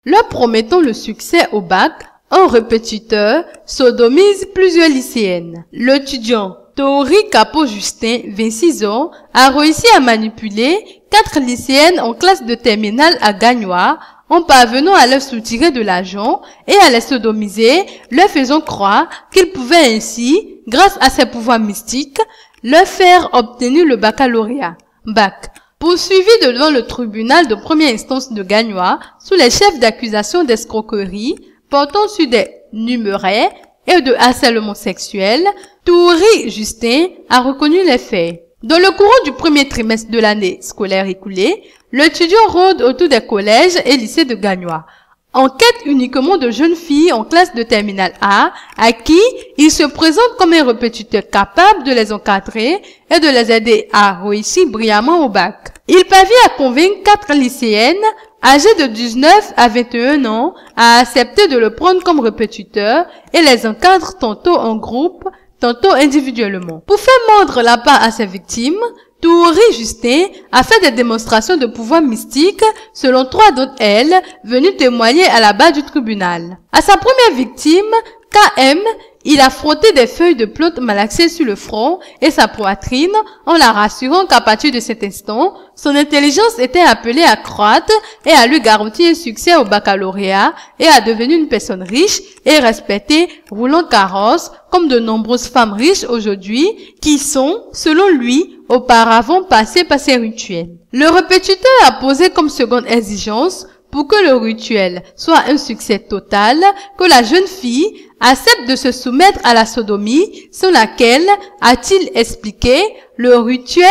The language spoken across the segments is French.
Leur promettant le succès au bac, un répétiteur sodomise plusieurs lycéennes. L'étudiant Toori Capo-Justin, 26 ans, a réussi à manipuler 4 lycéennes en classe de terminale à Gagnoa en parvenant à leur soutirer de l'argent et à les sodomiser, leur faisant croire qu'ils pouvaient ainsi, grâce à ses pouvoirs mystiques, leur faire obtenir le baccalauréat. Bac. Poursuivi devant le tribunal de première instance de Gagnoa sous les chefs d'accusation d'escroquerie portant sur des numéraires et de harcèlement sexuel, Toori Justin a reconnu les faits. Dans le courant du premier trimestre de l'année scolaire écoulée, l'étudiant rôde autour des collèges et lycées de Gagnoa, en quête uniquement de jeunes filles en classe de terminale A, à qui il se présente comme un répétiteur capable de les encadrer et de les aider à réussir brillamment au bac. Il parvient à convaincre 4 lycéennes âgées de 19 à 21 ans à accepter de le prendre comme répétiteur et les encadre tantôt en groupe, tantôt individuellement. Pour faire mordre la part à ses victimes, Toori Justin a fait des démonstrations de pouvoir mystique selon 3 d'entre elles venues témoigner à la barre du tribunal. À sa première victime, KM, il a frotté des feuilles de plante malaxées sur le front et sa poitrine en la rassurant qu'à partir de cet instant, son intelligence était appelée à croître et à lui garantir un succès au baccalauréat et à devenir une personne riche et respectée roulant carrosse comme de nombreuses femmes riches aujourd'hui qui sont, selon lui, auparavant passées par ces rituels. Le répétiteur a posé comme seconde exigence pour que le rituel soit un succès total, que la jeune fille accepte de se soumettre à la sodomie, sans laquelle, a-t-il expliqué, le rituel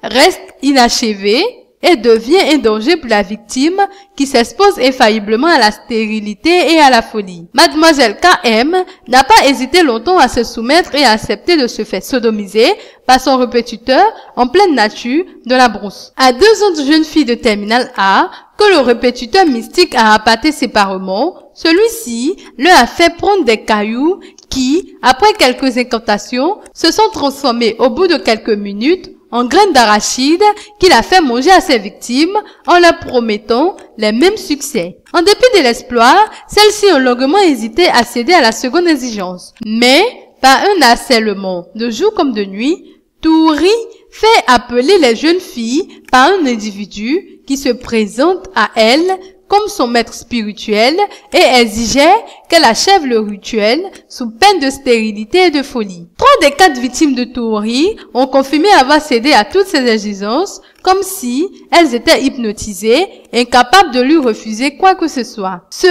reste inachevé et devient un danger pour la victime qui s'expose infailliblement à la stérilité et à la folie. Mademoiselle KM n'a pas hésité longtemps à se soumettre et à accepter de se faire sodomiser par son répétiteur en pleine nature dans la brousse. À 2 autres jeunes filles de terminale A, que le répétiteur mystique a appâté séparément, celui-ci leur a fait prendre des cailloux qui, après quelques incantations, se sont transformés au bout de quelques minutes en graines d'arachide qu'il a fait manger à ses victimes en leur promettant les mêmes succès. En dépit de l'exploit, celles-ci ont longuement hésité à céder à la seconde exigence. Mais, par un harcèlement de jour comme de nuit, Toori fait appeler les jeunes filles par un individu qui se présente à elle comme son maître spirituel et exigeait qu'elle achève le rituel sous peine de stérilité et de folie. 3 des 4 victimes de Toori ont confirmé avoir cédé à toutes ces exigences comme si elles étaient hypnotisées, incapables de lui refuser quoi que ce soit. Ce,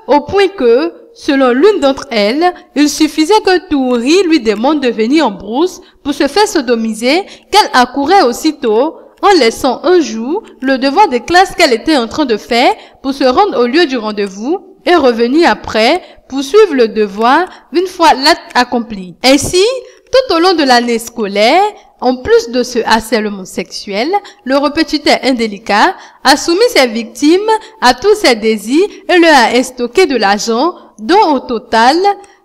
au point que, selon l'une d'entre elles, il suffisait que Toori lui demande de venir en brousse pour se faire sodomiser qu'elle accourait aussitôt en laissant un jour le devoir de classe qu'elle était en train de faire pour se rendre au lieu du rendez-vous et revenir après pour suivre le devoir une fois l'acte accompli. Ainsi, tout au long de l'année scolaire, en plus de ce harcèlement sexuel, le répétiteur indélicat a soumis ses victimes à tous ses désirs et leur a stocké de l'argent, dont au total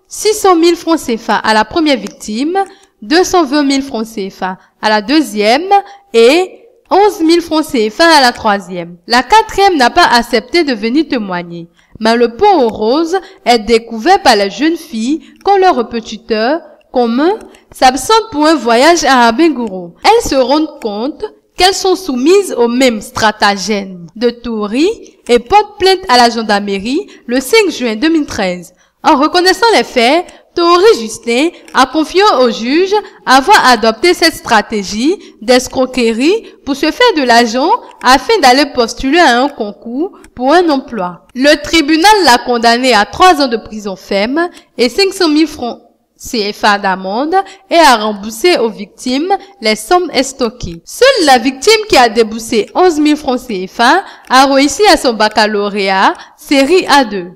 600 000 francs CFA à la première victime, 220 000 francs CFA à la deuxième et 11 000 francs CFA à la troisième. La 4e n'a pas accepté de venir témoigner, mais le pot aux roses est découvert par les jeunes filles quand leur répétiteur commun s'absente pour un voyage à Abengourou. Elles se rendent compte qu'elles sont soumises aux mêmes stratagèmes de Toori et portent plainte à la gendarmerie le 5 juin 2013. En reconnaissant les faits, Toori Justin a confié au juge avoir adopté cette stratégie d'escroquerie pour se faire de l'argent afin d'aller postuler à un concours pour un emploi. Le tribunal l'a condamné à 3 ans de prison ferme et 500 000 francs CFA d'amende et a remboursé aux victimes les sommes stockées. Seule la victime qui a déboursé 11 000 francs CFA a réussi à son baccalauréat série A2.